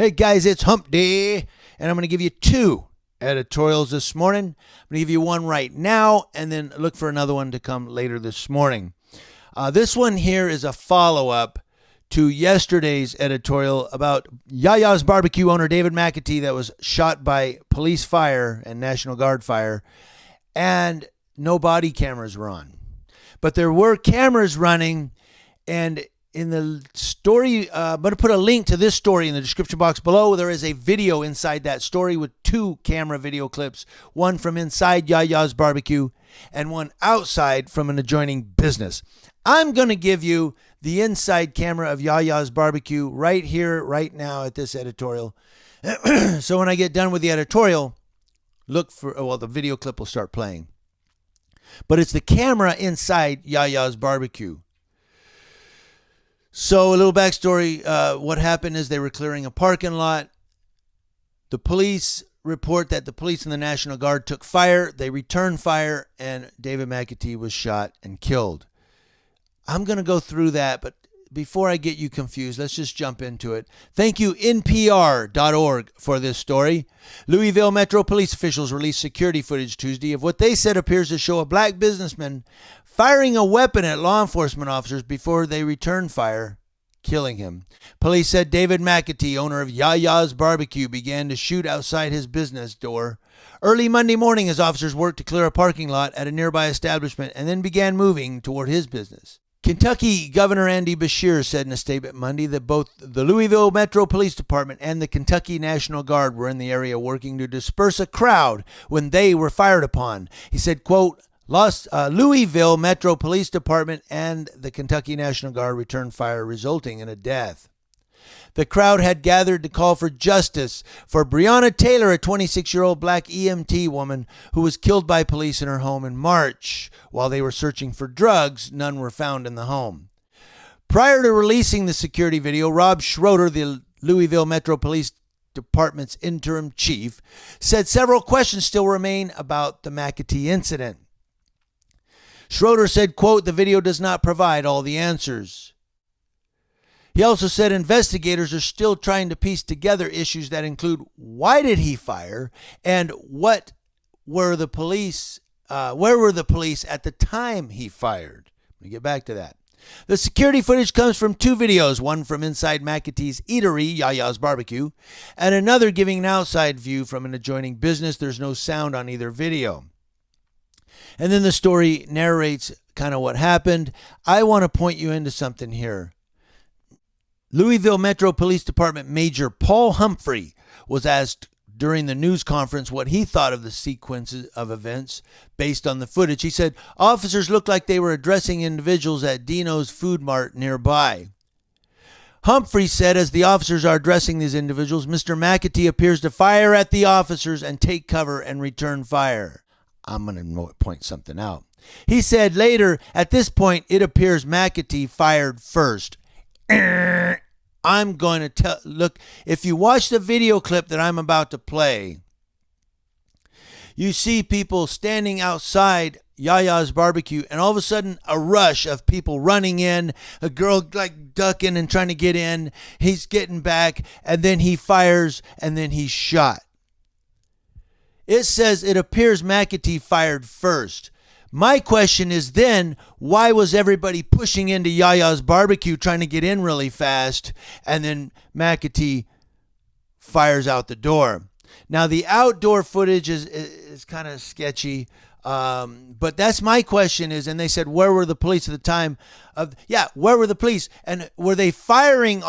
Hey guys, it's Hump Day, and I'm going to give you two editorials this morning. I'm going to give you one right now, and then look for another one to come later this morning. This one here is a follow-up to yesterday's editorial about Yas Yas BBQ owner David McAtee that was shot by police fire and National Guard fire, and no body cameras were on. But there were cameras running, and in the story, I'm going to put a link to this story in the description box below. There is a video inside that story with two camera video clips, one from inside Yas Yas BBQ and one outside from an adjoining business. I'm going to give you the inside camera of Yas Yas BBQ right here, right now at this editorial. So when I get done with the editorial, look for, the video clip will start playing. But it's the camera inside Yas Yas BBQ. So a little backstory, what happened is they were clearing a parking lot. The police report that the police and the National Guard took fire. They returned fire, and David McAtee was shot and killed. I'm going to go through that, but before I get you confused, let's just jump into it. Thank you, NPR.org, for this story. Louisville Metro Police officials released security footage Tuesday of what they said appears to show a black businessman firing a weapon at law enforcement officers before they returned fire, killing him. Police said David McAtee, owner of Yas Yas BBQ, began to shoot outside his business door early Monday morning as officers worked to clear a parking lot at a nearby establishment and then began moving toward his business. Kentucky Governor Andy Beshear said in a statement Monday that both the Louisville Metro Police Department and the Kentucky National Guard were in the area working to disperse a crowd when they were fired upon. He said, quote, Louisville Metro Police Department and the Kentucky National Guard returned fire, resulting in a death. The crowd had gathered to call for justice for Breonna Taylor, a 26-year-old black EMT woman who was killed by police in her home in March. While they were searching for drugs, none were found in the home. Prior to releasing the security video, Rob Schroeder, the Louisville Metro Police Department's interim chief, said several questions still remain about the McAtee incident. Schroeder said, quote, the video does not provide all the answers. He also said investigators are still trying to piece together issues that include why did he fire and where were the police at the time he fired. Let me get back to that. The security footage comes from two videos, one from inside McAtee's eatery, Yas Yas BBQ, and another giving an outside view from an adjoining business. There's no sound on either video. And then the story narrates kind of what happened. I want to point you into something here. Louisville Metro Police Department Major Paul Humphrey was asked during the news conference what he thought of the sequences of events based on the footage. He said, officers looked like they were addressing individuals at Dino's Food Mart nearby. Humphrey said as the officers are addressing these individuals, Mr. McAtee appears to fire at the officers and take cover and return fire. I'm going to point something out. He said later, at this point, it appears McAtee fired first. I'm going to look, if you watch the video clip that I'm about to play, you see people standing outside Yas Yas BBQ, and all of a sudden a rush of people running in, a girl like ducking and trying to get in. He's getting back, and then he fires, and then he's shot. It says it appears McAtee fired first. My question is then, why was everybody pushing into Yas Yas BBQ trying to get in really fast, and then McAtee fires out the door? Now, the outdoor footage is kind of sketchy, but that's my question is, and they said, where were the police at the time? Where were the police? And were they firing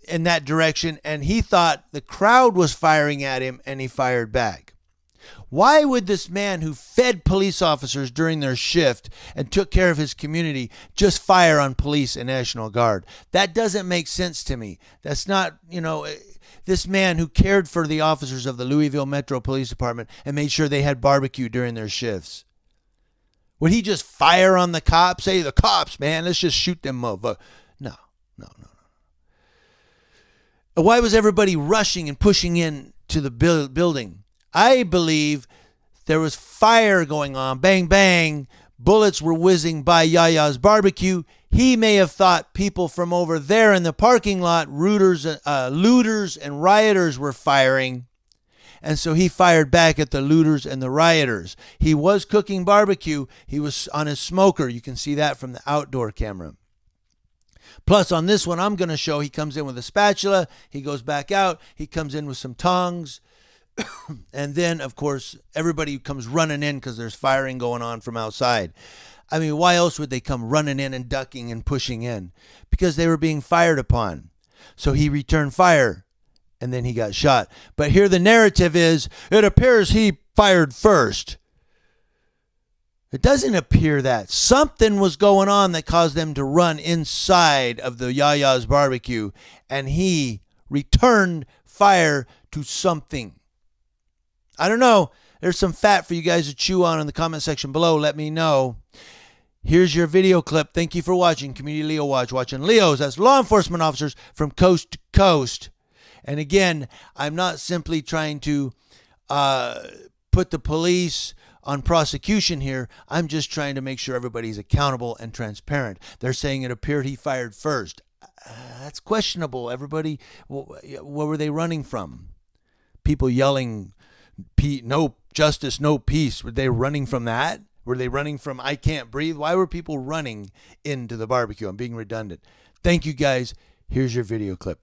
in that direction, and he thought the crowd was firing at him, and he fired back? Why would this man who fed police officers during their shift and took care of his community just fire on police and National Guard? That doesn't make sense to me. That's not, this man who cared for the officers of the Louisville Metro Police Department and made sure they had barbecue during their shifts. Would he just fire on the cops? Say, the cops, man, let's just shoot them motherfuckers. No. Why was everybody rushing and pushing in to the building? I believe there was fire going on, bang, bang, Bullets were whizzing by Yas Yas BBQ. He may have thought people from over there in the parking lot, looters and rioters were firing. And so he fired back at the looters and the rioters. He was cooking barbecue. He was on his smoker. You can see that from the outdoor camera. Plus, on this one I'm going to show, he comes in with a spatula. He goes back out. He comes in with some tongs. And then, of course, everybody comes running in because there's firing going on from outside. I mean, why else would they come running in and ducking and pushing in? Because they were being fired upon. So he returned fire, and then he got shot. But here the narrative is, it appears he fired first. It doesn't appear that. Something was going on that caused them to run inside of the Yas Yas BBQ, and he returned fire to something. I don't know. There's some fat for you guys to chew on in the comment section below. Let me know. Here's your video clip. Thank you for watching. Community Leo Watch. Watching Leos. That's law enforcement officers from coast to coast. And again, I'm not simply trying to put the police on prosecution here. I'm just trying to make sure everybody's accountable and transparent. They're saying it appeared he fired first. That's questionable. Everybody, where were they running from? People yelling, no justice, no peace. Were they running from that? Were they running from I can't breathe? Why were people running into the barbecue? I'm being redundant. Thank you guys. Here's your video clip.